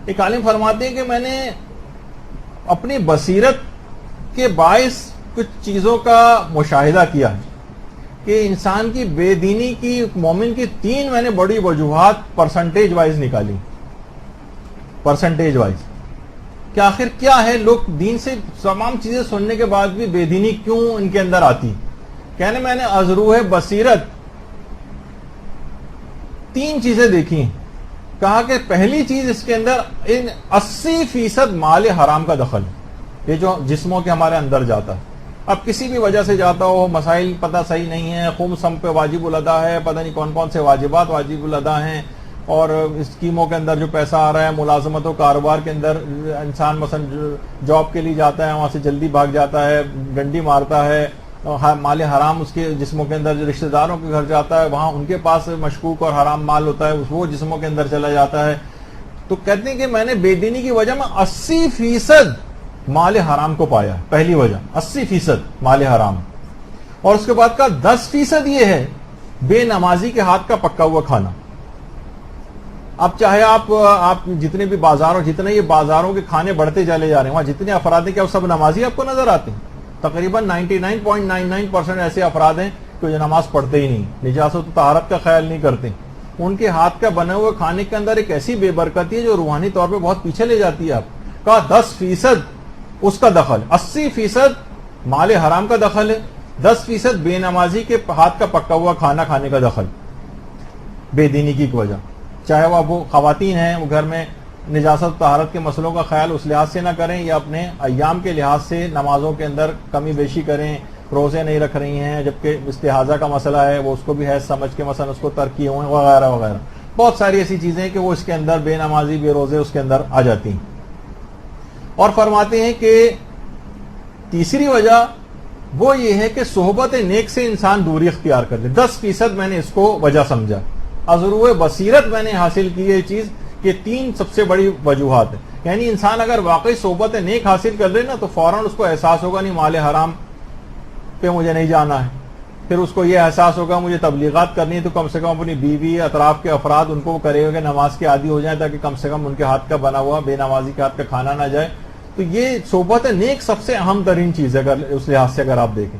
ایک عالم فرماتے ہیں کہ میں نے اپنی بصیرت کے باعث کچھ چیزوں کا مشاہدہ کیا ہے کہ انسان کی بے دینی کی، مومن کی 3 میں نے بڑی وجوہات پرسنٹیج وائز نکالی، پرسنٹیج وائز، کہ آخر کیا ہے لوگ دین سے تمام چیزیں سننے کے بعد بھی بے دینی کیوں ان کے اندر آتی. کہنے میں نے از روح بصیرت 3 چیزیں دیکھی ہیں. کہا کہ پہلی چیز اس کے اندر 80% مال حرام کا دخل ہے، یہ جو جسموں کے ہمارے اندر جاتا ہے. اب کسی بھی وجہ سے جاتا ہو، مسائل پتہ صحیح نہیں ہے، خمس ہم پہ واجب الادا ہے، پتہ نہیں کون کون سے واجبات واجب الادا ہیں، اور اسکیموں کے اندر جو پیسہ آ رہا ہے، ملازمت و کاروبار کے اندر انسان مثلا جاب کے لیے جاتا ہے، وہاں سے جلدی بھاگ جاتا ہے، ڈنڈی مارتا ہے، مال حرام اس کے جسموں کے اندر، جو رشتہ داروں کے گھر جاتا ہے وہاں ان کے پاس مشکوک اور حرام مال ہوتا ہے، وہ جسموں کے اندر چلا جاتا ہے. تو کہتے ہیں کہ میں نے بے دینی کی وجہ میں 80% مال حرام کو پایا. پہلی وجہ 80% مال حرام، اور اس کے بعد کا 10% یہ ہے بے نمازی کے ہاتھ کا پکا ہوا کھانا. اب چاہے آپ جتنے بھی بازاروں، جتنے یہ بازاروں کے کھانے بڑھتے چلے جا رہے ہیں، وہاں جتنے افراد ہیں کیا وہ سب نمازی آپ کو نظر آتے ہیں؟ تقریباً 99.99% ایسے افراد ہیں کہ جو نماز پڑھتے ہی نہیں، نجاست و طہارت کا خیال نہیں کرتے. ان کے ہاتھ کا بنے ہوئے کھانے کے اندر ایک ایسی بے برکتی ہے جو روحانی طور پہ بہت پیچھے لے جاتی ہے. آپ کا 10% اس کا دخل، 80% مال حرام کا دخل ہے، 10% بے نمازی کے ہاتھ کا پکا ہوا کھانا کھانے کا دخل، بے دینی کی وجہ. چاہے وہ خواتین ہیں، وہ گھر میں نجاست طہارت کے مسئلوں کا خیال اس لحاظ سے نہ کریں، یا اپنے ایام کے لحاظ سے نمازوں کے اندر کمی بیشی کریں، روزے نہیں رکھ رہی ہیں جبکہ استحاضہ کا مسئلہ ہے، وہ اس کو بھی حیض سمجھ کے مثلا اس کو ترک کیے ہوئے وغیرہ وغیرہ. بہت ساری ایسی چیزیں کہ وہ اس کے اندر بے نمازی، بے روزے اس کے اندر آ جاتی ہیں. اور فرماتے ہیں کہ تیسری وجہ وہ یہ ہے کہ صحبت نیک سے انسان دوری اختیار کر لے. 10% میں نے اس کو وجہ سمجھا. ازروح بصیرت میں نے حاصل کی یہ چیز کہ 3 سب سے بڑی وجوہات ہیں. یعنی انسان اگر واقعی صحبت نیک حاصل کر لے نا تو فوراً اس کو احساس ہوگا نہیں مال حرام پہ مجھے نہیں جانا ہے. پھر اس کو یہ احساس ہوگا مجھے تبلیغات کرنی ہے تو کم سے کم اپنی بیوی، اطراف کے افراد ان کو کرے گا کہ نماز کے عادی ہو جائیں تاکہ کم سے کم ان کے ہاتھ کا بنا ہوا بے نمازی کے ہاتھ کا کھانا نہ جائے. تو یہ صحبت نیک سب سے اہم ترین چیز ہے اگر اس لحاظ سے اگر آپ دیکھیں.